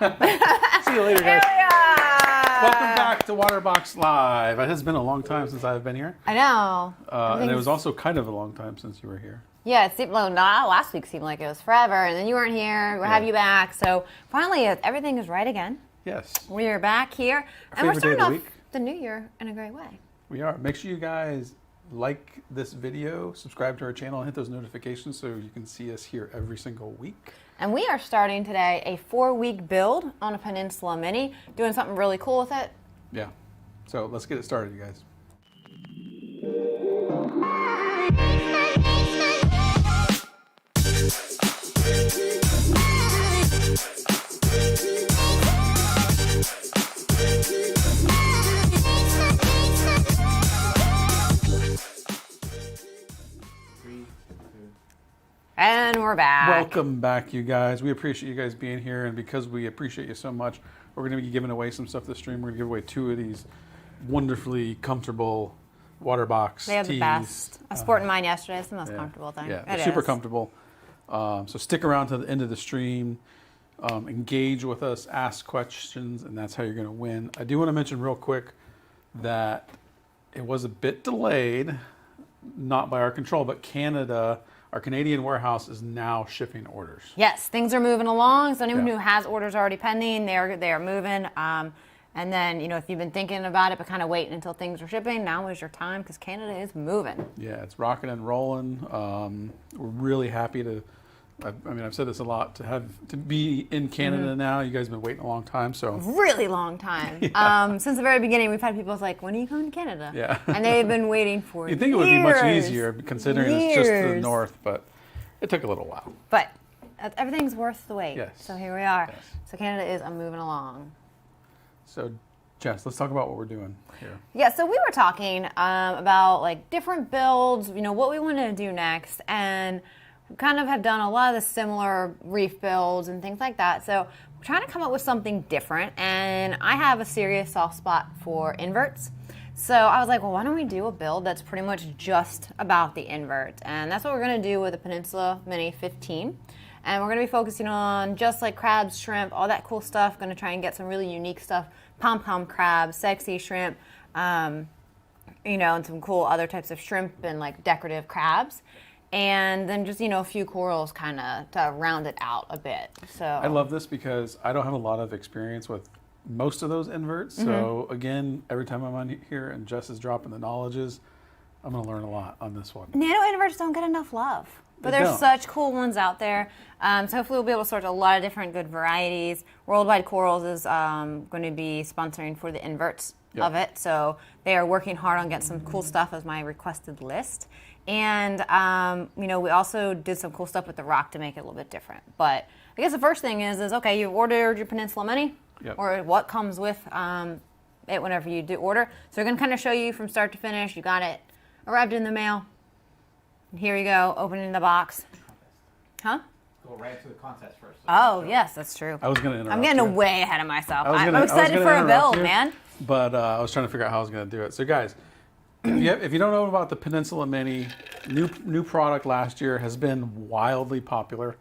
See you later, guys. Yeah. Welcome back to Waterbox Live. It has been a long time since I've been here. I know. And it was also kind of a long time since you were here. Yeah, it seemed, well, not last week seemed like it was forever, and then you weren't here. We'll have you back. So finally, everything is right again. Yes. We are back here, and we're starting off the new year in a great way. We are. Make sure you guys like this video, subscribe to our channel, and hit those notifications so you can see us here every single week. And we are starting today a 4-week build on a Peninsula Mini, doing something really cool with it. Yeah. So let's get it started, you guys. And we're back. Welcome back, you guys. We appreciate you guys being here, and because we appreciate you so much, we're going to be giving away some stuff this stream. We're going to give away 2 of these wonderfully comfortable Waterbox They are tees. The best. I was sporting mine yesterday. It's the most comfortable thing. Yeah, they're super comfortable. So stick around to the end of the stream, engage with us, ask questions, and that's how you're going to win. I do want to mention real quick that it was a bit delayed, not by our control, but Canada, our Canadian warehouse, is now shipping orders. Yes, things are moving along. So anyone who has orders already pending, they are moving. And then, you know, if you've been thinking about it but kind of waiting until things are shipping, now is your time because Canada is moving. Yeah, it's rocking and rolling. We're really happy to, I mean, I've said this a lot, to be in Canada now. You guys have been waiting a long time, so. Really long time. Since the very beginning, we've had people like, when are you coming to Canada? Yeah. And they've been waiting for You'd think it would be much easier considering it's just to the north, but it took a little while. But everything's worth the wait. Yes. So here we are. Yes. So Canada is moving along. So, Jess, let's talk about what we're doing here. Yeah, so we were talking about like different builds, you know, what we want to do next, and we kind of have done a lot of the similar reef builds and things like that. So we're trying to come up with something different, and I have a serious soft spot for inverts. So I was like, well, why don't we do a build that's pretty much just about the invert? And that's what we're going to do with the Peninsula Mini 15. And we're going to be focusing on just like crabs, shrimp, all that cool stuff. Going to try and get some really unique stuff. Pom-pom crabs, sexy shrimp, you know, and some cool other types of shrimp and like decorative crabs. And then just, you know, a few corals kind of to round it out a bit. So I love this because I don't have a lot of experience with most of those inverts. So again, every time I'm on here and Jess is dropping the knowledges, I'm going to learn a lot on this one. Nano inverts don't get enough love. But there's such cool ones out there. So hopefully we'll be able to sort a lot of different good varieties. Worldwide Corals is going to be sponsoring for the inverts of it. So they are working hard on getting some cool stuff as my requested list. And, you know, we also did some cool stuff with the rock to make it a little bit different. But I guess the first thing is okay, you've ordered your Peninsula Mini, or what comes with it whenever you do order. So we're going to kind of show you from start to finish. You got it, arrived in the mail. Here we go, opening the box. Huh? Go right to the contest first. Oh, yes, that's true. I was going to interrupt I'm getting way ahead of myself. I'm I'm excited for a build, man. But I was trying to figure out how I was going to do it. So, guys, if you don't know about the Peninsula Mini, new product last year, has been wildly popular.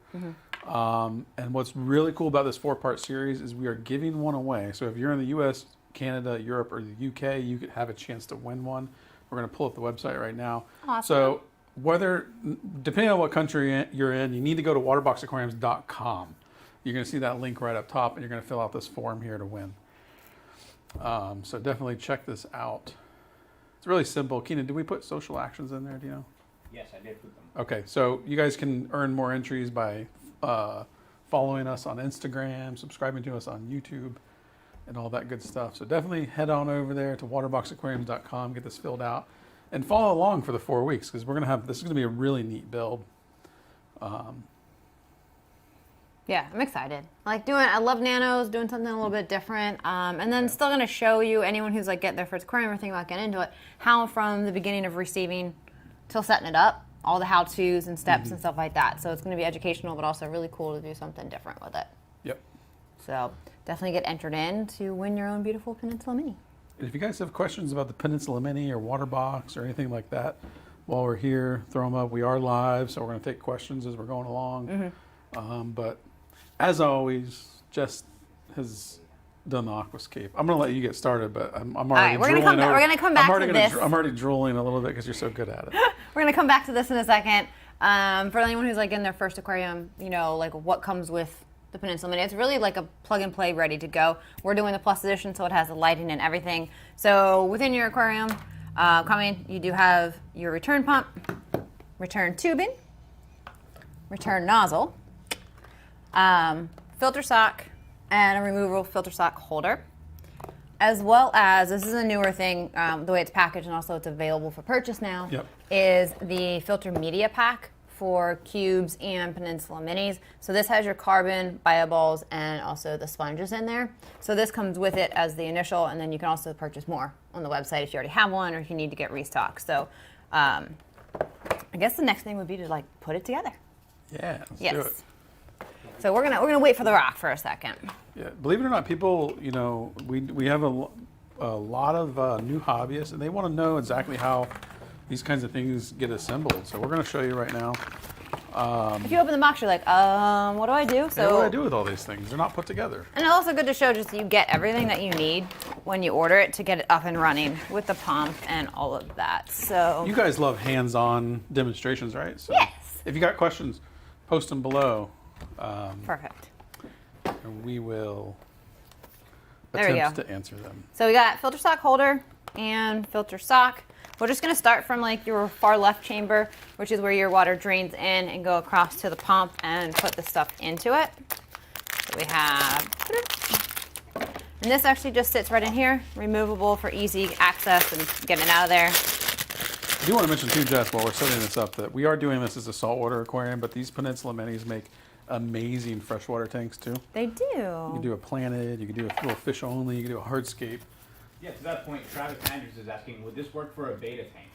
And what's really cool about this 4-part series is we are giving one away. So if you're in the U.S., Canada, Europe, or the UK, you could have a chance to win one. We're going to pull up the website right now. Awesome. So depending on what country you're in, you need to go to waterboxaquariums.com. You're going to see that link right up top, and you're going to fill out this form here to win. So definitely check this out. It's really simple. Keenan, did we put social actions in there? Do you know? Yes, I did put them. Okay, so you guys can earn more entries by following us on Instagram, subscribing to us on YouTube, and all that good stuff. So definitely head on over there to waterboxaquariums.com, get this filled out, and follow along for the 4 weeks because we're gonna have this is gonna be a really neat build. Yeah, I'm excited. I love nanos, doing something a little bit different, and then still gonna show you anyone who's like getting their first aquarium or thinking about getting into it, how from the beginning of receiving till setting it up, all the how-tos and steps and stuff like that. So it's gonna be educational, but also really cool to do something different with it. Yep. So definitely get entered in to win your own beautiful Peninsula Mini. And if you guys have questions about the Peninsula Mini or Waterbox or anything like that, while we're here, throw them up. We are live, so we're going to take questions as we're going along. But as always, just has done the Aquascape. I'm going to let you get started, but I'm already right, we're drooling gonna over. we're gonna come back to this. I'm already drooling a little bit because you're so good at it. We're gonna come back to this in a second. For anyone who's like in their first aquarium, you know, like what comes with the Peninsula Mini. It's really like a plug and play, ready to go. We're doing the Plus edition, so it has the lighting and everything. So within your aquarium, you do have your return pump, return tubing, return nozzle, filter sock, and a removable filter sock holder. As well as, this is a newer thing, the way it's packaged and also it's available for purchase now, is the filter media pack for cubes and Peninsula Minis. So this has your carbon, bioballs, and also the sponges in there. So this comes with it as the initial, and then you can also purchase more on the website if you already have one or if you need to get restocked. So I guess the next thing would be to like put it together. Yeah, let's do it. So we're gonna wait for the rock for a second. Yeah, believe it or not, people, you know, we have a lot of new hobbyists, and they want to know exactly how these kinds of things get assembled. So we're going to show you right now. If you open the box, you're like, what do I do? So what do I do with all these things? They're not put together. And it's also good to show just so you get everything that you need when you order it to get it up and running with the pump and all of that. So you guys love hands-on demonstrations, right? So yes. If you got questions, post them below. Perfect. And we will There we attempt go. to answer them. So we got filter sock holder and filter sock. We're just going to start from like your far left chamber, which is where your water drains in, and go across to the pump and put the stuff into it. So we have, and this actually just sits right in here, removable for easy access and getting it out of there. I do want to mention too, Jess, while we're setting this up, that we are doing this as a saltwater aquarium, but these Peninsula Minis make amazing freshwater tanks too. They do. You can do a planted, you can do a little fish only, you can do a hardscape. Yeah, to that point, Travis Andrews is asking, would this work for a beta tank?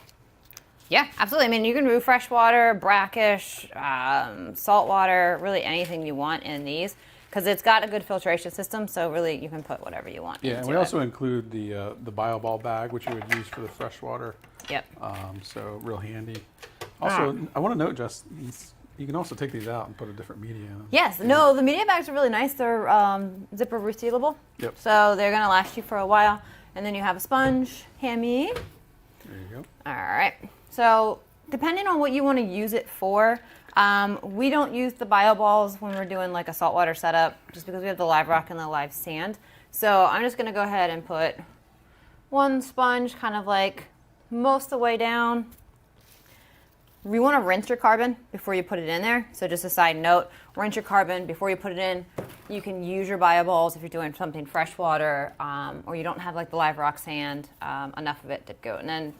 Yeah, absolutely. I mean, you can do freshwater, brackish, saltwater, really anything you want in these, because it's got a good filtration system. So really, you can put whatever you want. Yeah, into and we it. also include the bioball bag, which you would use for the freshwater. Yep. So real handy. Also, I want to note, Jess, you can also take these out and put a different media in them. Yes. No, the media bags are really nice. They're zipper resealable. Yep. So they're gonna last you for a while. And then you have a sponge, hammy. There you go. All right. So depending on what you want to use it for, we don't use the bio balls when we're doing like a saltwater setup, just because we have the live rock and the live sand. So I'm just going to go ahead and put one sponge kind of like most of the way down. You want to rinse your carbon before you put it in there. So just a side note, rinse your carbon before you put it in. You can use your bio balls if you're doing something freshwater, or you don't have like the live rock sand, enough of it to go. And then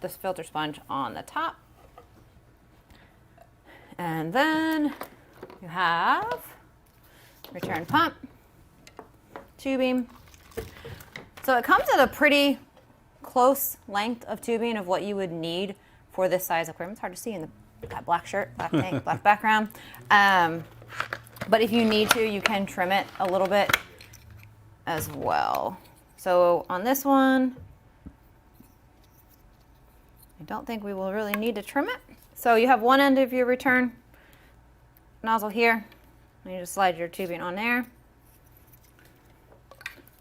this filter sponge on the top. And then you have return pump, tubing. So it comes at a pretty close length of tubing of what you would need for this size aquarium. It's hard to see in that black shirt, black tank, black background. But if you need to, you can trim it a little bit as well. So on this one, I don't think we will really need to trim it. So you have one end of your return nozzle here, and you just slide your tubing on there.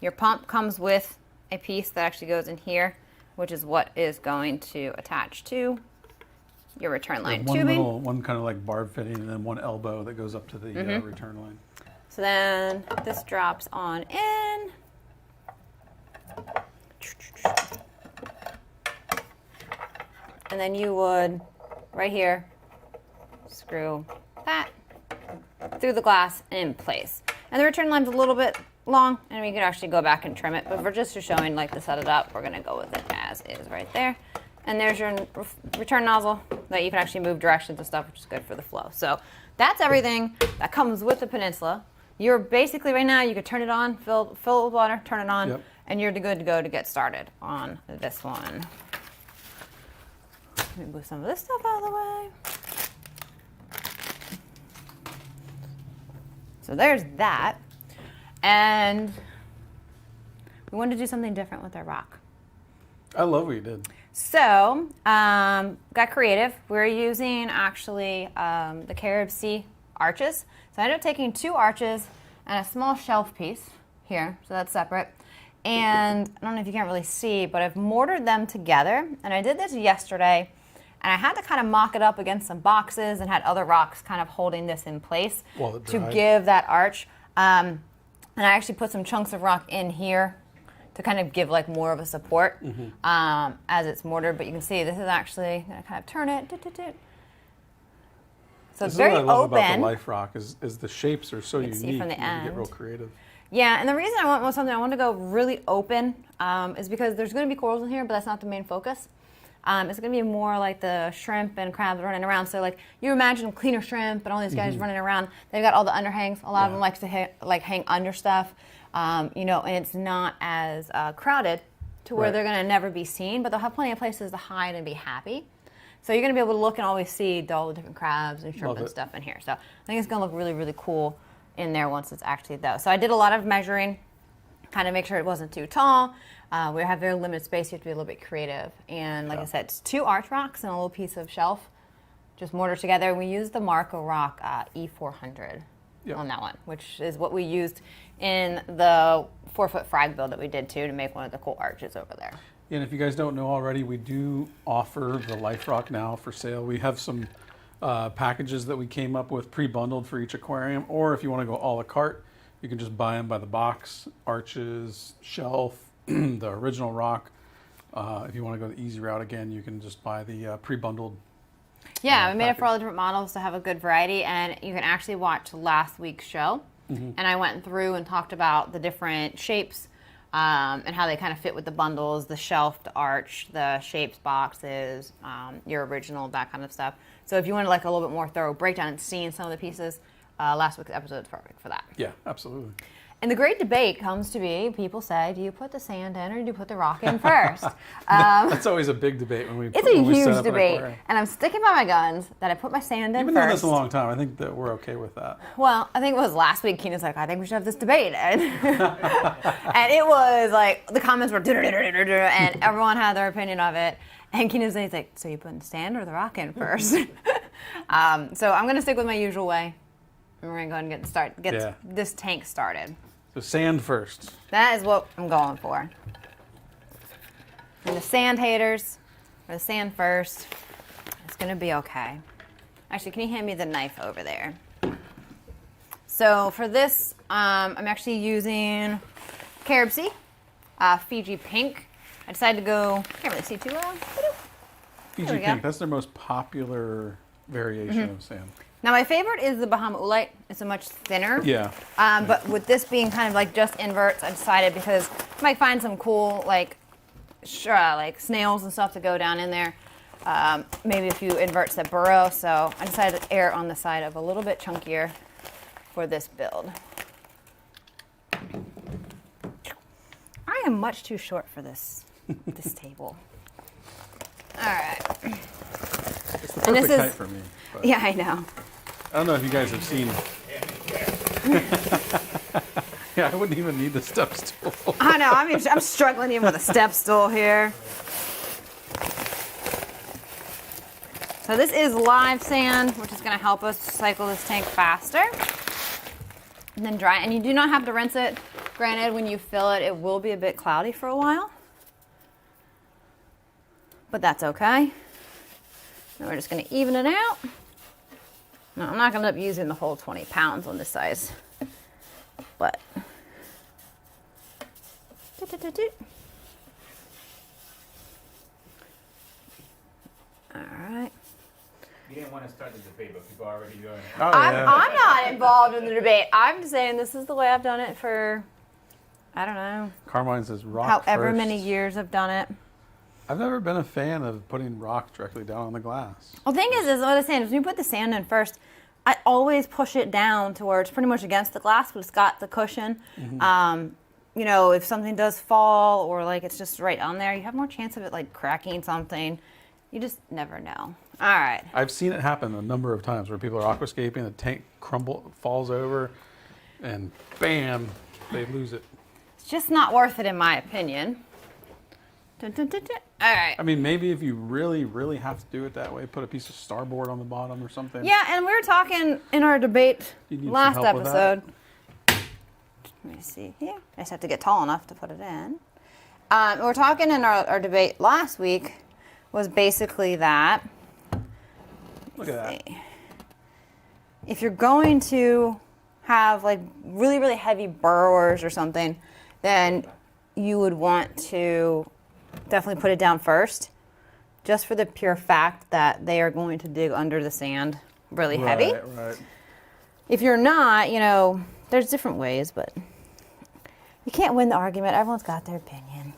Your pump comes with a piece that actually goes in here, which is what is going to attach to your return line tubing. One kind of like barb fitting, and then one elbow that goes up to the return line. So then this drops on in. And then you would, right here, screw that through the glass and in place. And the return line's a little bit long, and we could actually go back and trim it, but for just showing like to set it up, we're gonna go with it as is right there. And there's your return nozzle that you can actually move directions and stuff, which is good for the flow. So that's everything that comes with the Peninsula. You're basically, right now, you could turn it on, fill it with water, turn it on, and you're good to go to get started on this one. Let me move some of this stuff out of the way. So there's that. And we wanted to do something different with our rock. I love what you did. So, got creative. We're using actually the CaribSea arches. So I ended up taking 2 arches and a small shelf piece here, so that's separate. And I don't know if you can't really see, but I've mortared them together. And I did this yesterday, and I had to kind of mock it up against some boxes and had other rocks kind of holding this in place to give that arch. And I actually put some chunks of rock in here to kind of give like more of a support as it's mortared. But you can see this is actually going to kind of turn it. So it's very open. What I love about the life rock is the shapes are so unique. See from the you end. can get real creative. Yeah, and the reason I want something I want to go really open is because there's going to be corals in here, but that's not the main focus. It's going to be more like the shrimp and crabs running around. So like you imagine cleaner shrimp and all these guys running around. They've got all the underhangs. A lot of them like to hang under stuff, you know, and it's not as crowded to where they're going to never be seen, but they'll have plenty of places to hide and be happy. So you're going to be able to look and always see all the different crabs and shrimp and stuff in here. So I think it's going to look really, really cool in there once it's actually though. So I did a lot of measuring, kind of make sure it wasn't too tall. We have very limited space. You have to be a little bit creative. And like I said, it's 2 arch rocks and a little piece of shelf, just mortared together. We used the Marco Rock E400 on that one, which is what we used in the 4-foot frag build that we did too to make one of the cool arches over there. Yeah, and if you guys don't know already, we do offer the life rock now for sale. We have some packages that we came up with pre-bundled for each aquarium, or if you want to go a la carte, you can just buy them by the box, arches, shelf, the original rock. If you want to go the easy route again, you can just buy the pre-bundled. Yeah, we made it for all the different models to have a good variety, and you can actually watch last week's show. And I went through and talked about the different shapes and how they kind of fit with the bundles, the shelf, the arch, the shapes, boxes, your original, that kind of stuff. So if you want like a little bit more thorough breakdown and seeing some of the pieces, last week's episode is perfect for that. Yeah, absolutely. And the great debate comes to be, people say, do you put the sand in or do you put the rock in first? That's always a big debate when we It's a huge set up debate, and I'm sticking by my guns that I put my sand in You've been first. doing this a long time. I think that we're okay with that. Well, I think it was last week. Keena's like, I think we should have this debate, and it was like the comments were, and everyone had their opinion of it. And Keena's like, so you put the sand or the rock in first? So I'm going to stick with my usual way. And we're going to go ahead and get this tank started. So sand first. That is what I'm going for. And the sand haters, or the sand first, it's going to be okay. Actually, can you hand me the knife over there? So for this, I'm actually using CaribSea, Fiji Pink. I decided to go, can't really see too well. Fiji Pink, that's their most popular variation of sand. Now my favorite is the Bahama Oolite. It's a much thinner. Yeah. But with this being kind of like just inverts, I decided because I might find some cool like snails and stuff to go down in there. Maybe a few inverts that burrow. So I decided to err on the side of a little bit chunkier for this build. I am much too short for this table. All right. It's the perfect height for me. But yeah, I know. I don't know if you guys have seen. Yeah, I wouldn't even need the step stool. I know. I'm struggling even with a step stool here. So this is live sand, which is going to help us cycle this tank faster. And then dry. And you do not have to rinse it. Granted, when you fill it, it will be a bit cloudy for a while. But that's okay. And we're just going to even it out. No, I'm not going to end up using the whole 20 pounds on this size. But. All right. You didn't want to start the debate, but people are already doing it. Oh, I'm not involved in the debate. I'm just saying this is the way I've done it for, I don't know. Carmine says rock however first. many years I've done it. I've never been a fan of putting rock directly down on the glass. Well, the thing is what I'm saying is when you put the sand in first, I always push it down to where it's pretty much against the glass, but it's got the cushion. You know, if something does fall or like it's just right on there, you have more chance of it like cracking something. You just never know. All right. I've seen it happen a number of times where people are aquascaping, the tank falls over, and bam, they lose it. It's just not worth it in my opinion. All right. I mean, maybe if you really, really have to do it that way, put a piece of starboard on the bottom or something. Yeah, and we were talking in our debate You need some last help with that? episode. Let me see here. I just have to get tall enough to put it in. We're talking in our debate last week was basically that. Look at that. If you're going to have like really, really heavy burrowers or something, then you would want to definitely put it down first, just for the pure fact that they are going to dig under the sand really heavy. Right. If you're not, you know, there's different ways, but you can't win the argument. Everyone's got their opinion.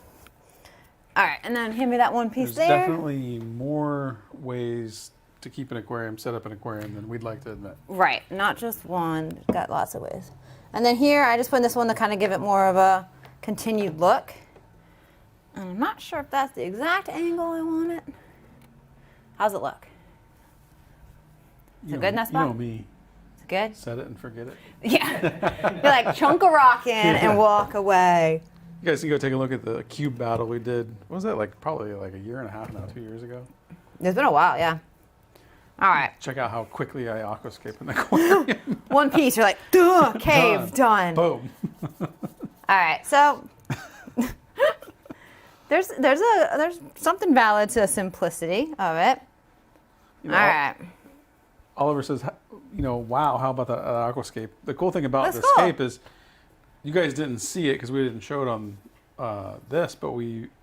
All right, and then hand me that one piece There's there. definitely more ways to keep an aquarium, set up an aquarium than we'd like to admit. Right, not just one. Got lots of ways. And then here, I just put this one to kind of give it more of a continued look. And I'm not sure if that's the exact angle I want it. How's it look? Is it good in that spot? You know me. Is it good? Set it and forget it. Yeah. You're like, chunk a rock in and walk away. You guys can go take a look at the cube battle we did. What was that, like probably like a year and a half now, 2 years ago? It's been a while, yeah. All right. Check out how quickly I aquascape an aquarium. One piece, you're like, duh, cave, done. Boom. All right, so there's something valid to the simplicity of it. You know, All right. Oliver says, you know, wow, how about the aquascape? The cool thing about That's the cool. Scape is you guys didn't see it because we didn't show it on this, but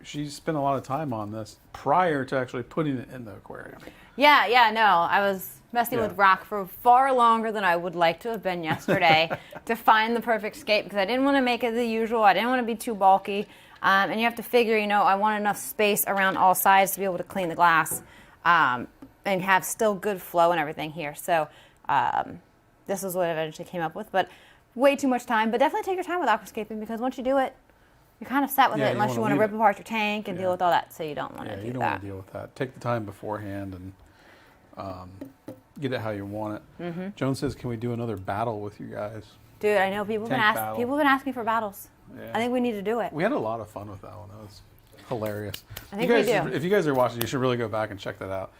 she spent a lot of time on this prior to actually putting it in the aquarium. Yeah, no, I was messing Yeah. with rock for far longer than I would like to have been yesterday to find the perfect scape because I didn't want to make it the usual. I didn't want to be too bulky. And you have to figure, you know, I want enough space around all sides to be able to clean the glass and have still good flow and everything here. So this is what I eventually came up with, but way too much time. But definitely take your time with aquascaping because once you do it, you're kind of set with Yeah, it you unless you wanna want to leave rip it. apart your tank and deal Yeah. with all that. So you don't want Yeah, to do you don't that. want to deal with that. Take the time beforehand and get it how you want it. Mm-hmm. Joan says, can we do another battle with you guys? Dude, I know people have Tank battle. been asking for battles. Yeah. I think we need to do it. We had a lot of fun with that one. That was hilarious. I think you guys, we do. If you guys are watching, you should really go back and check that out.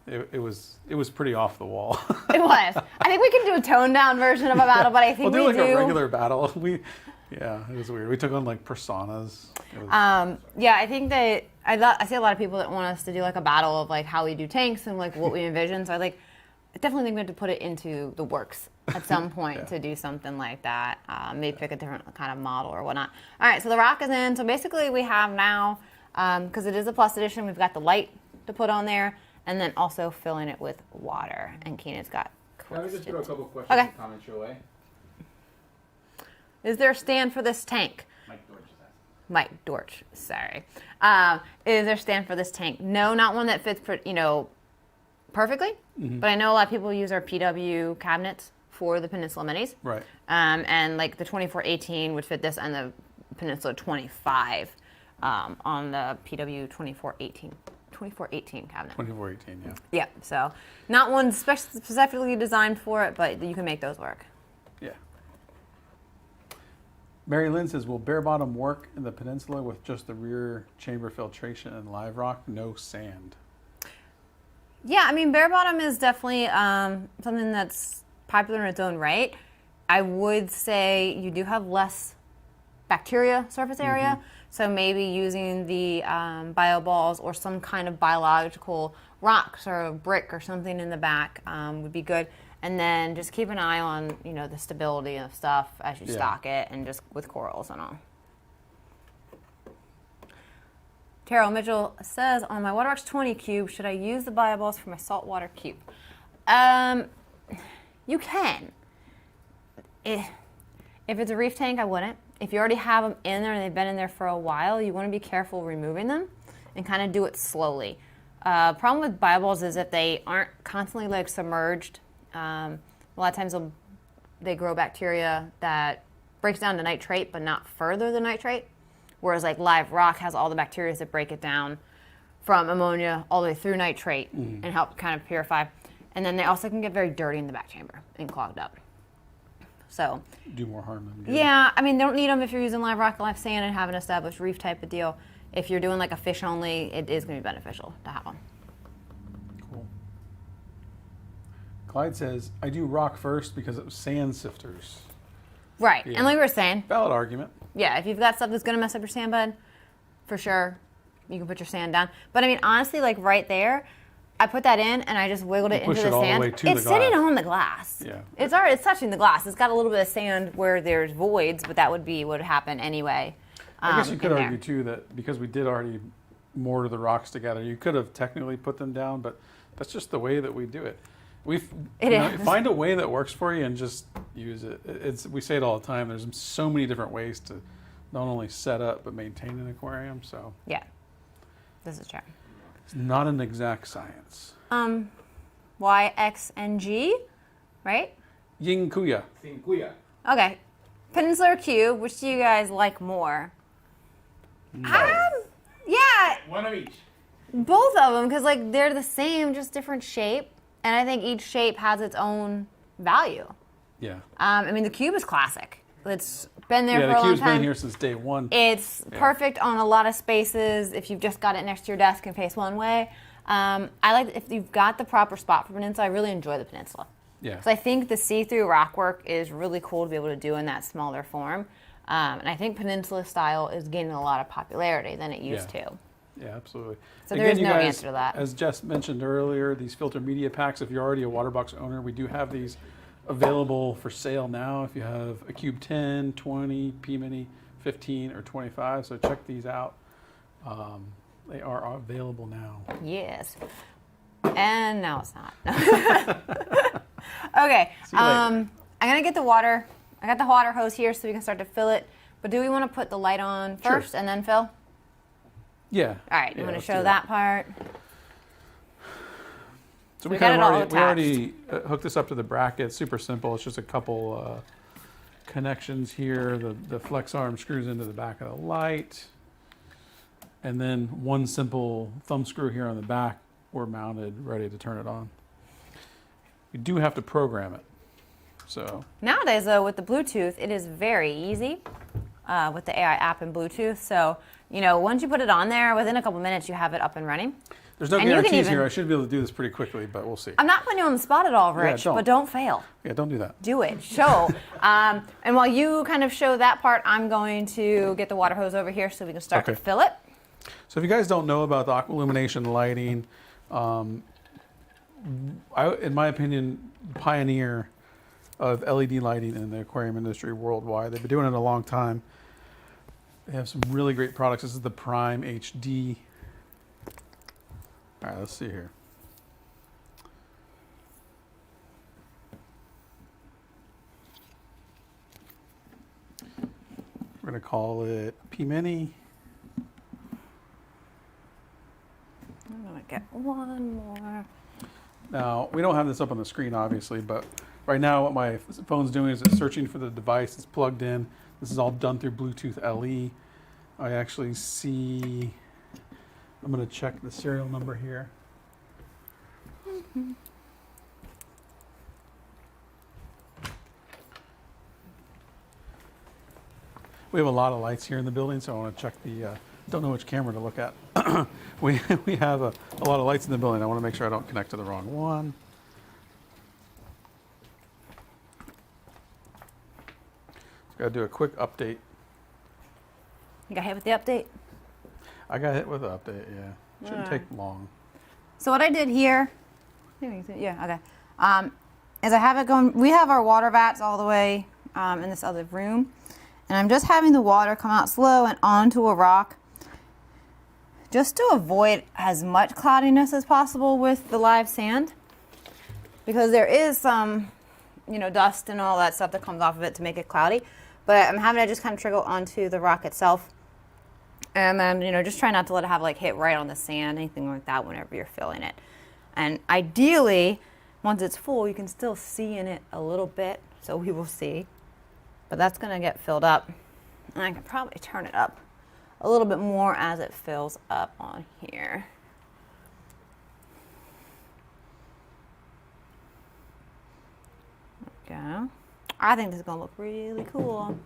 It was pretty off the wall. It was. I think we can do a toned down version of a battle, but I think we'll do we like do. a regular battle. Yeah, it was weird. We took on like personas. It was, Yeah, I think that I see a lot of people that want us to do like a battle of like how we do tanks and like what we envision. So I definitely think we have to put it into the works at some point Yeah. to do something like that. Maybe pick a different kind of model or whatnot. All right, so the rock is in. So basically we have now, because it is a plus edition, we've got the light to put on there and then also filling it with water. And Keenan's got Can we just throw a questions. couple questions Okay. and comments your way? Is there a stand for this tank? Mike Dorch is asking. Mike Dorch, sorry. Is there a stand for this tank? No, not one that fits, perfectly. Mm-hmm. But I know a lot of people use our PW cabinets for the Peninsula Minis. right. And like the 2418 would fit this and the Peninsula 25 on the PW 2418 cabinet. 2418, yeah. Yeah, so not one specifically designed for it, but you can make those work. Yeah. Mary Lynn says, will bare bottom work in the peninsula with just the rear chamber filtration and live rock, no sand? Yeah, I mean, bare bottom is definitely something that's popular in its own right. I would say you do have less bacteria surface area, so maybe using the bio balls or some kind of biological rocks or a brick or something in the back would be good. And then just keep an eye on, you know, the stability of stuff as you Yeah. stock it and just with corals and all. Terrell Mitchell says, on my Waterbox 20 cube, should I use the bio balls for my saltwater cube? You can. If it's a reef tank, I wouldn't. If you already have them in there and they've been in there for a while, you want to be careful removing them and kind of do it slowly. Problem with bio balls is if they aren't constantly like submerged, a lot of times they grow bacteria that breaks down to nitrate but not further than nitrate. Whereas like live rock has all the bacteria that break it down from ammonia all the way through nitrate and help kind of purify. And then they also can get very dirty in the back chamber and clogged up. So Do more harm than good. yeah, I mean, they don't need them if you're using live rock, live sand, and have an established reef type of deal. If you're doing like a fish only, it is going to be beneficial to have them. Cool. Clyde says, I do rock first because of sand sifters. Right. Yeah. And like we were saying, Valid argument. yeah, if you've got stuff that's going to mess up your sand bed, for sure, you can put your sand down. But I mean, honestly, like right there, I put that in and I just wiggled it push into it the all the sand. way to It's the sitting glass. on the glass. Yeah. It's touching the glass. It's got a little bit of sand where there's voids, but that would be what would happen anyway. I guess you could in argue there. too that because we did already mortar the rocks together, you could have technically put them down, but that's just the way that we do it. Find a way that works for you and just use it. We say it all the time. There's so many different ways to not only set up but maintain an aquarium. So Yeah, this is true. it's not an exact science. Y, X, and G, right? Yin Kuya. Cinquilla. Okay. Peninsula or cube, which do you guys like more? Yeah, One of each. both of them, because like they're the same, just different shape, and I think each shape has its own value. Yeah. I mean, the cube is classic. It's been there Yeah, for the a long cube's time. been here since day one. It's perfect on a lot of spaces if you've just got it next to your desk and face one way. I like if you've got the proper spot for Peninsula. I really enjoy the Peninsula. Yeah. Because I think the see-through rock work is really cool to be able to do in that smaller form. And I think Peninsula style is gaining a lot of popularity than it used to. Yeah, absolutely. So there is you no guys, answer to that. As Jess mentioned earlier, these filter media packs, if you're already a Waterbox owner, we do have these available for sale now. If you have a Cube 10, 20, P-Mini 15, or 25, so check these out. They are available now. Yes. And now it's not. Okay. See you later. I'm going to get the water. I got the water hose here so we can start to fill it. But do we want to put the light on Sure. first and then fill? Yeah. All right. You Yeah, want to let's do show that part? So We we got kind it of all we already hooked this up to the bracket. Super simple. It's just a couple connections here. The flex arm screws into the back of the light. And then one simple thumb screw here on the back. We're mounted, ready to turn it on. You do have to program it. So Nowadays, though, with the Bluetooth, it is very easy with the AI app and Bluetooth. So, you know, once you put it on there, within a couple minutes, you have it up and running. there's no And you can guarantees even- here. I should be able to do this pretty quickly, but we'll see. I'm not putting you on the spot at all, Rich, don't. but don't fail. Yeah, don't do that. Do it. Show. And while you kind of show that part, I'm going to get the water hose over here so we can start to Okay. fill it. So if you guys don't know about the AquaIllimination lighting, in my opinion, pioneer of LED lighting in the aquarium industry worldwide. They've been doing it a long time. They have some really great products. This is the Prime HD. All right, let's see here. We're going to call it P-Mini. I'm going to get one more. Now, we don't have this up on the screen, obviously, but right now what my phone's doing is it's searching for the device. It's plugged in. This is all done through Bluetooth LE. I actually see, I'm going to check the serial number here. We have a lot of lights here in the building, so I want to check the, don't know which camera to look at. we have a lot of lights in the building. I want to make sure I don't connect to the wrong one. Got to do a quick update. You got hit with the update? I got hit with the update, yeah. Shouldn't take long. So what I did here, yeah, okay, is I have it going, we have our water vats all the way in this other room, and I'm just having the water come out slow and onto a rock just to avoid as much cloudiness as possible with the live sand, because there is some, you know, dust and all that stuff that comes off of it to make it cloudy, but I'm having it just kind of trickle onto the rock itself. And then, you know, just try not to let it have like hit right on the sand, anything like that whenever you're filling it. And ideally, once it's full, you can still see in it a little bit, so we will see. But that's gonna get filled up. And I can probably turn it up a little bit more as it fills up on here. There we go. I think this is gonna look really cool.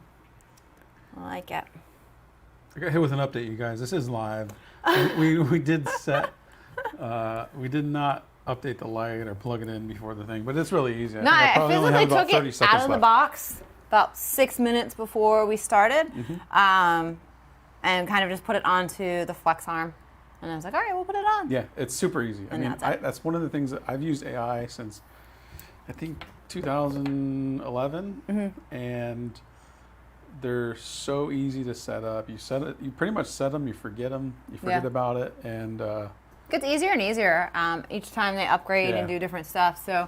I like it. I got hit with an update, you guys. This is live. we did set, we did not update the light or plug it in before the thing, but it's really easy. No, I probably only physically have about took 30 it seconds out of the left. box about 6 minutes before we started, and kind of just put it onto the flex arm. And I was like, all right, we'll put it on. Yeah, it's super easy. I And mean, that's it. that's one of the things that I've used AI since, I think, 2011, and they're so easy to set up. You set it, you pretty much set them, you forget them, you forget Yeah. about it, and Gets easier and easier each time they upgrade and Yeah. do different stuff. So,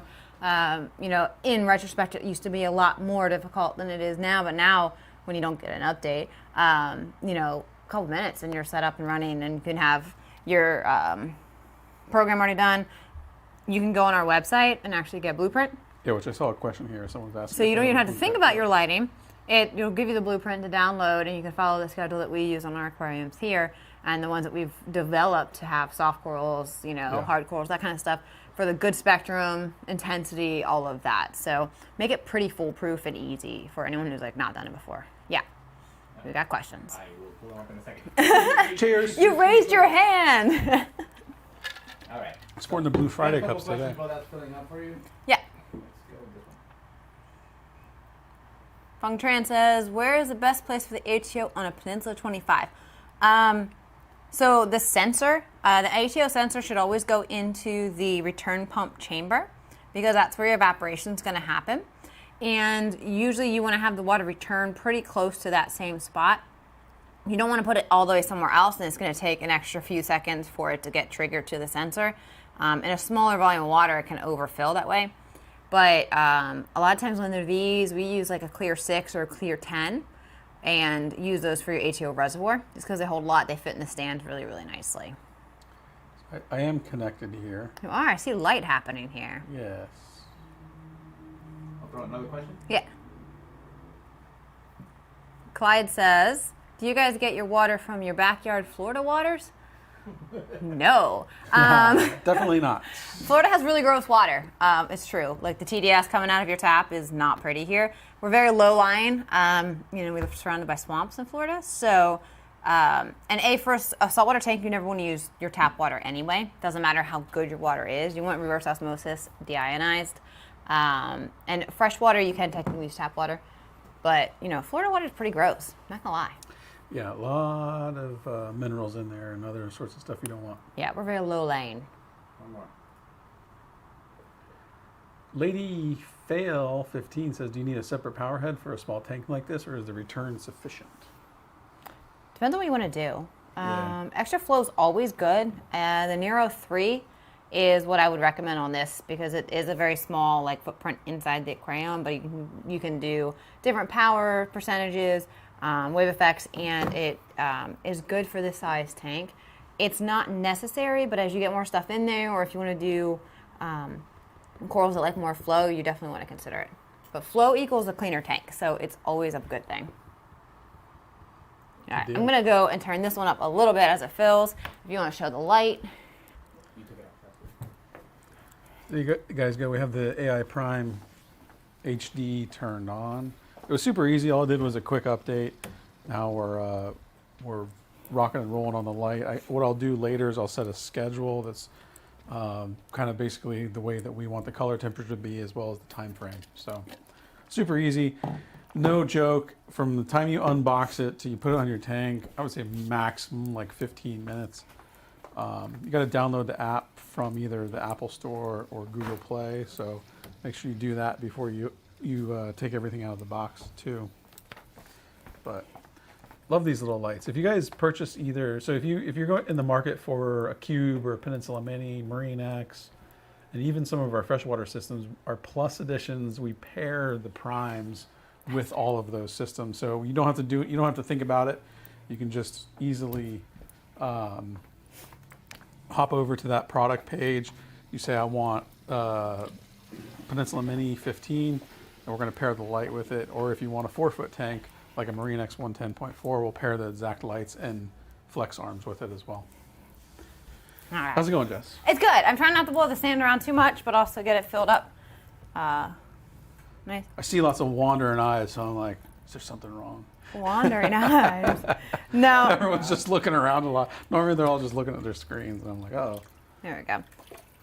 you know, in retrospect, it used to be a lot more difficult than it is now. But now, when you don't get an update, you know, a couple minutes and you're set up and running, and you can have your program already done. You can go on our website and actually get blueprint. yeah, which I saw a question here. Someone's asking. So you if don't they even have want to think about your lighting. It'll give you the blueprint to download, and you can follow the schedule that we use on our aquariums here, and the ones that we've developed to have soft corals, you know, Yeah. hard corals, that kind of stuff, for the good spectrum, intensity, all of that. So make it pretty foolproof and easy for anyone who's like not done it before. Yeah, we got questions. I will pull them up in a second. Cheers. You raised your hand. All right. Sporting the Blue Friday A couple cups today. questions while that's filling up for you. Yeah. Let's go with this one. Feng Tran says, where is the best place for the HTO on a Peninsula 25? So the sensor, the HTO sensor should always go into the return pump chamber, because that's where your evaporation is going to happen. And usually you want to have the water return pretty close to that same spot. You don't want to put it all the way somewhere else, and it's going to take an extra few seconds for it to get triggered to the sensor. In a smaller volume of water, it can overfill that way. But a lot of times when they're these, we use like a clear 6 or a clear 10 and use those for your ATO reservoir. Just because they hold a lot, they fit in the stand really, really nicely. I am connected here. You are. I see light happening here. Yes. I'll throw out another question. Yeah. Clyde says, do you guys get your water from your backyard Florida waters? No. Definitely not. Florida has really gross water. It's true. Like the TDS coming out of your tap is not pretty here. We're very low lying. You know, we're surrounded by swamps in Florida. So, for a saltwater tank, you never want to use your tap water anyway. Doesn't matter how good your water is. You want reverse osmosis, deionized. And fresh water, you can technically use tap water. But, you know, Florida water is pretty gross. Not gonna lie. Yeah, a lot of minerals in there and other sorts of stuff you don't want. Yeah, we're very low lying. One more. Lady Fail 15 says, do you need a separate power head for a small tank like this, or is the return sufficient? Depends on what you want to do. Yeah. Extra flow is always good. The Nero 3 is what I would recommend on this, because it is a very small like footprint inside the aquarium, but you can do different power percentages, wave effects, and it is good for this size tank. It's not necessary, but as you get more stuff in there, or if you want to do corals that like more flow, you definitely want to consider it. But flow equals a cleaner tank, so it's always a good thing. All right, deal. I'm going to go and turn this one up a little bit as it fills. If you want to show the light. You took it out. There you guys go. We have the AI Prime HD turned on. It was super easy. All I did was a quick update. Now we're rocking and rolling on the light. What I'll do later is I'll set a schedule that's kind of basically the way that we want the color temperature to be, as well as the time frame. So super easy. No joke, from the time you unbox it to you put it on your tank, I would say maximum like 15 minutes. You got to download the app from either the Apple Store or Google Play, so make sure you do that before you take everything out of the box too. But love these little lights. If you guys purchase either, so if you're going in the market for a Cube or a Peninsula Mini, Marine X, and even some of our freshwater systems, our Plus editions, we pair the primes with all of those systems. So you don't have to think about it. You can just easily hop over to that product page. You say, I want Peninsula Mini 15, and we're going to pair the light with it. Or if you want a 4-foot tank, like a Marine X 110.4, we'll pair the exact lights and flex arms with it as well. All right. How's it going, Jess? It's good. I'm trying not to blow the sand around too much, but also get it filled up. Nice. I see lots of wandering eyes, so I'm like, is there something wrong? Wandering eyes. No. Everyone's just looking around a lot. Normally they're all just looking at their screens, and I'm like, oh. There we go. All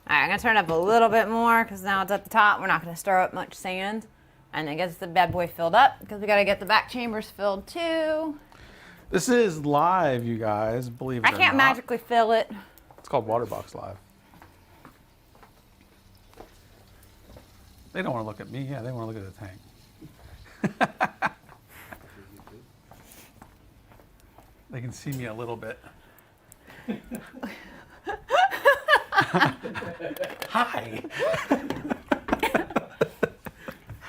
right, I'm going to turn it up a little bit more because now it's at the top. We're not going to stir up much sand. and then gets the bad boy filled up because we got to get the back chambers filled too. This is live, you guys, believe it I or can't not. magically fill it. It's called Waterbox Live. They don't want to look at me. Yeah, they want to look at the tank. They can see me a little bit. Hi.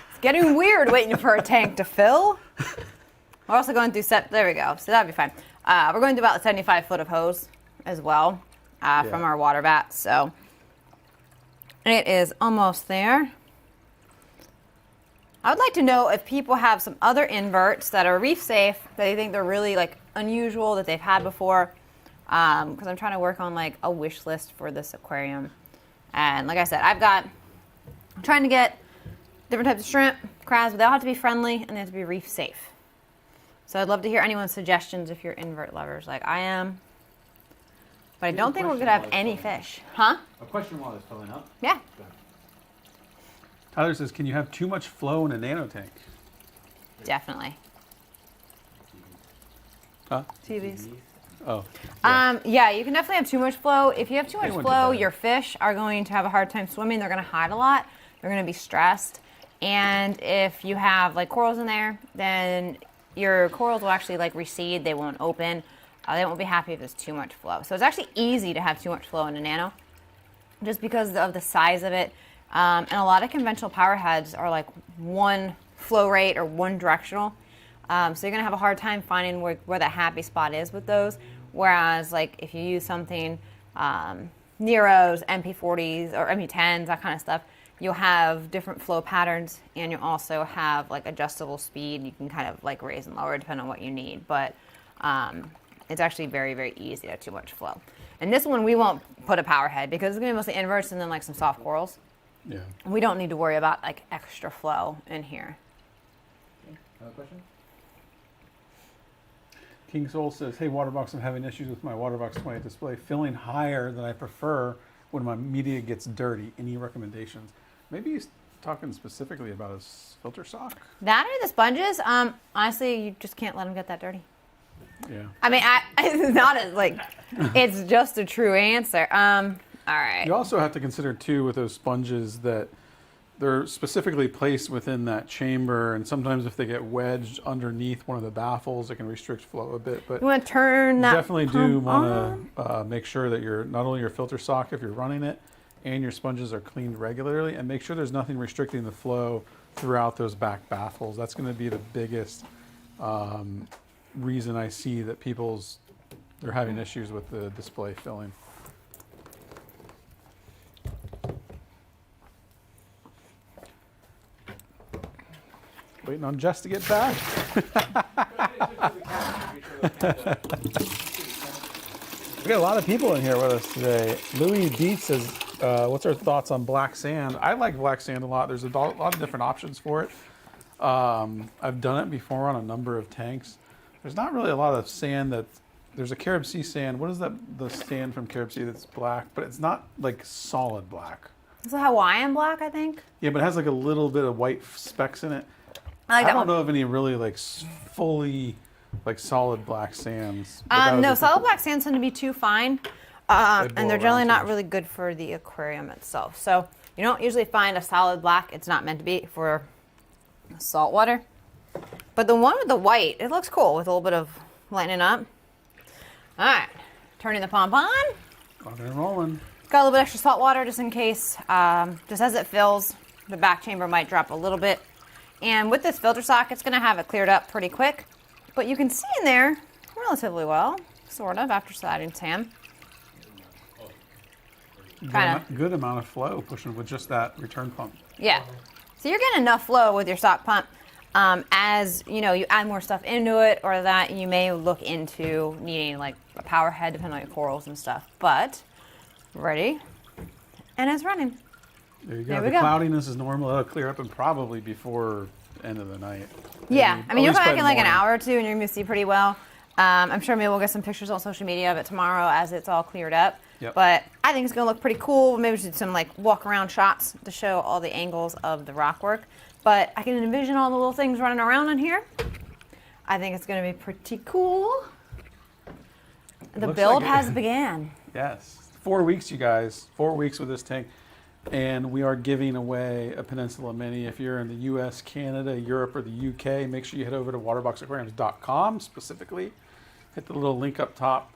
It's getting weird waiting for a tank to fill. We're also going through there we go. So that'd be fine. We're going to about 75 foot of hose as well from our water vat. So it is almost there. I would like to know if people have some other inverts that are reef safe that they think they're really like unusual that they've had before. Because I'm trying to work on like a wish list for this aquarium. And like I said, I'm trying to get different types of shrimp, crabs, but they all have to be friendly and they have to be reef safe. So I'd love to hear anyone's suggestions if you're invert lovers like I am. But I don't think we're going to have any fish. Huh? A question while it's filling up. Yeah. Tyler says, can you have too much flow in a nano tank? Definitely. Huh? TVs. Oh. Yeah, you can definitely have too much flow. If you have too much went to flow, bed. your fish are going to have a hard time swimming. They're going to hide a lot. They're going to be stressed. And if you have like corals in there, then your corals will actually like recede. They won't open. They won't be happy if there's too much flow. So it's actually easy to have too much flow in a nano just because of the size of it. And a lot of conventional power heads are like one flow rate or one directional. So you're going to have a hard time finding where that happy spot is with those. Whereas like if you use something, Neros, MP40s or MP10s, that kind of stuff, you'll have different flow patterns and you'll also have like adjustable speed. You can kind of like raise and lower depending on what you need. But it's actually very, very easy to have too much flow. And this one we won't put a power head because it's going to be mostly inverts and then like some soft corals. Yeah. We don't need to worry about like extra flow in here. Another question? King Soul says, hey, Waterbox, I'm having issues with my Waterbox 20 display filling higher than I prefer when my media gets dirty. Any recommendations? Maybe he's talking specifically about his filter sock. That or the sponges. Honestly, you just can't let them get that dirty. Yeah. I mean, it's not as like, it's just a true answer. All right. You also have to consider, too, with those sponges that they're specifically placed within that chamber, and sometimes if they get wedged underneath one of the baffles, it can restrict flow a bit. But You want to turn that definitely do pump want to make sure that you're not only your filter sock if you're running it, and your sponges are cleaned regularly, and make sure there's nothing restricting the flow throughout those back baffles. That's going to be the biggest reason I see that they're having issues with the display filling. Waiting on Jess to get back. We got a lot of people in here with us today. Louis Dietz says, what's our thoughts on black sand? I like black sand a lot. There's a lot of different options for it. I've done it before on a number of tanks. There's not really a lot of sand there's a CaribSea sand. What is that, the sand from CaribSea that's black? But it's not like solid black. It's a Hawaiian black, I think. Yeah, but it has like a little bit of white specks in it. I like I that don't one. know of any really like fully like solid black sands. but that was No, a- solid black sands tend to be too fine, blow and they're around generally too not much. really good for the aquarium itself. So you don't usually find a solid black. It's not meant to be for salt water. But the one with the white, it looks cool with a little bit of lightening up. All right, turning the pump on. Rocking and rolling. Got a little bit extra salt water just in case. Just as it fills, the back chamber might drop a little bit. And with this filter sock, it's going to have it cleared up pretty quick. But you can see in there relatively well, sort of, after sliding sand. Good amount of flow pushing with just that return pump. Yeah. So you're getting enough flow with your sock pump. As you know, you add more stuff into it, or that you may look into needing like a power head depending on your corals and stuff. But ready, and it's running. There you go. There we The go. cloudiness is normal. It'll clear up and probably before end of the night. Yeah, I mean, you'll at least come by back in like an morning. hour or two, and you're gonna see pretty well. I'm sure maybe we'll get some pictures on social media of it tomorrow as it's all cleared up. Yep. But I think it's gonna look pretty cool. Maybe we should do some like walk around shots to show all the angles of the rock work. but I can envision all the little things running around in here. I think it's going to be pretty cool. The build has began. Yes, 4 weeks, you guys. 4 weeks with this tank. And we are giving away a Peninsula Mini. If you're in the US, Canada, Europe, or the UK, make sure you head over to waterboxaquariums.com specifically. Hit the little link up top,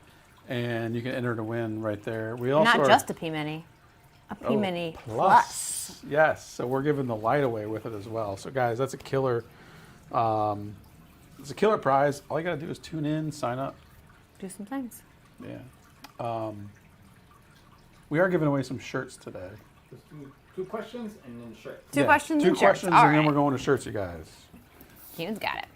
and you can enter to win right there. We also Not just a P Mini, a P Mini Plus. Yes, so we're giving the light away with it as well. So guys, that's a killer. It's a killer prize. All you gotta do is tune in, sign up. Do some things. Yeah. We are giving away some shirts today. Let's do 2 questions and then shirts. Two questions Two and questions, shirts. All and then right. we're going to shirts, you guys. Hume's got it.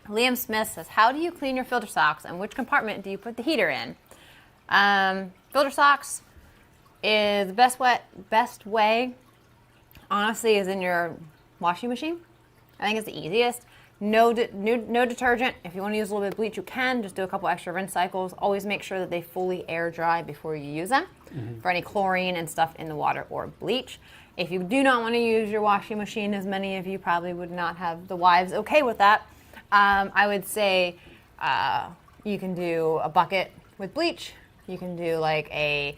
Liam Smith says, how do you clean your filter socks and which compartment do you put the heater in? Filter socks is the best way, honestly, is in your washing machine. I think it's the easiest. No detergent. If you want to use a little bit of bleach, you can. Just do a couple extra rinse cycles. Always make sure that they fully air dry before you use them for any chlorine and stuff in the water or bleach. If you do not want to use your washing machine, as many of you probably would not have the wives okay with that, I would say you can do a bucket with bleach. You can do like a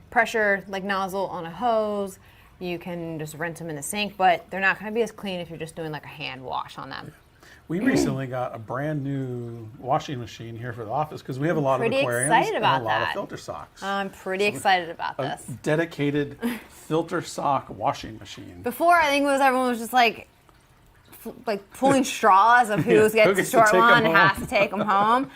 pressure like nozzle on a hose. You can just rinse them in the sink, but they're not going to be as clean if you're just doing like a hand wash on them. We recently got a brand new washing machine here for the office because we have a lot of aquariums excited about and a lot of that. filter socks. I'm pretty excited about A this. dedicated filter sock washing machine. Before, I think everyone was just like pulling straws of who gets the short one and has to take them home.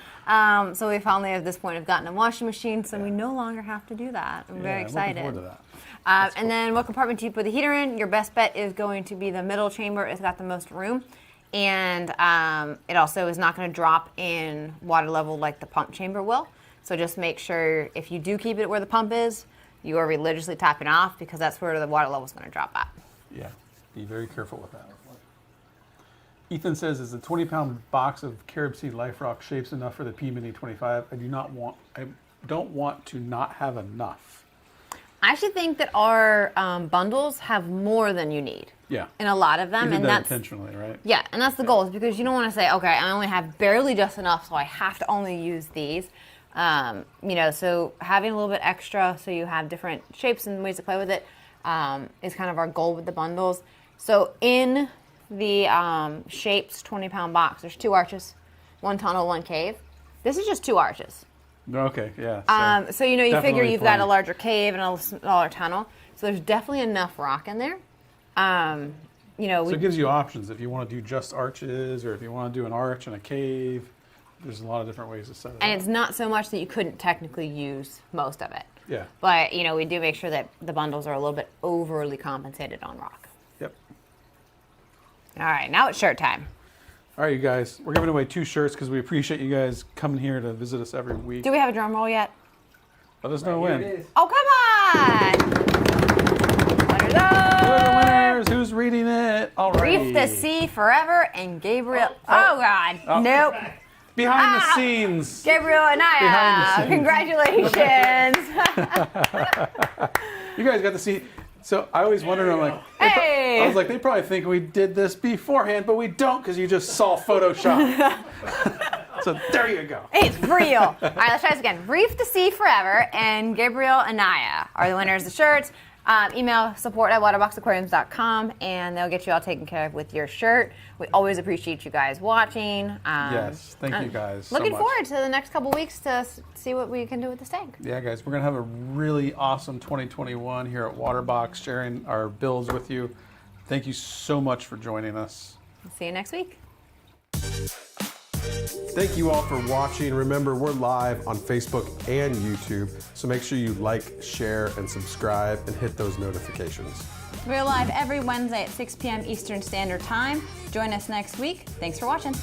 So we finally at this point have gotten a washing machine, so we no longer have to do that. I'm very excited. I'm looking forward to that. And then what compartment do you put the heater in? Your best bet is going to be the middle chamber. It's got the most room. And it also is not going to drop in water level like the pump chamber will. So just make sure if you do keep it where the pump is, you are religiously tapping off because that's where the water level is going to drop at. Yeah, be very careful with that. Ethan says, is the 20-pound box of CaribSea Life Rock shapes enough for the P Mini 25? I don't want to not have enough. I actually think that our bundles have more than you need. Yeah. In a lot of them. You did and that that's intentionally, right? Yeah, and that's the goal, is because you don't want to say, okay, I only have barely just enough, so I have to only use these. So having a little bit extra so you have different shapes and ways to play with it is kind of our goal with the bundles. So in the shapes 20-pound box, there's 2 arches, 1 tunnel, 1 cave. This is just 2 arches. Okay, yeah. So you figure you've got a larger cave and a smaller tunnel. So there's definitely enough rock in there. So it gives you options if you want to do just arches or if you want to do an arch and a cave. There's a lot of different ways to set it up. And it's not so much that you couldn't technically use most of it. Yeah. But, we do make sure that the bundles are a little bit overly compensated on rock. Yep. All right, now it's shirt time. All right, you guys. We're giving away 2 shirts because we appreciate you guys coming here to visit us every week. Do we have a drum roll yet? Let us know when. Oh, come on! Winners up! Who are the winners? Who's reading it? All right. Reef the Sea Forever and Gabriel. Oh, God. Oh. Nope. Behind the scenes. Gabriel and Behind the scenes. Congratulations. You guys got to see. So I always wondered, I'm like, Hey! I was like, they probably think we did this beforehand, but we don't because you just saw Photoshop. So there you go. It's real. All right, let's try this again. Reef the Sea Forever and Gabriel Anaya are the winners of the shirts. Email support@waterboxaquariums.com and they'll get you all taken care of with your shirt. We always appreciate you guys watching. Yes, thank you guys so Looking much. forward to the next couple weeks to see what we can do with this tank. Yeah, guys, we're going to have a really awesome 2021 here at Waterbox, sharing our builds with you. Thank you so much for joining us. See you next week. Thank you all for watching. Remember, we're live on Facebook and YouTube, so make sure you like, share, and subscribe, and hit those notifications. We're live every Wednesday at 6 p.m. Eastern Standard Time. Join us next week. Thanks for watching.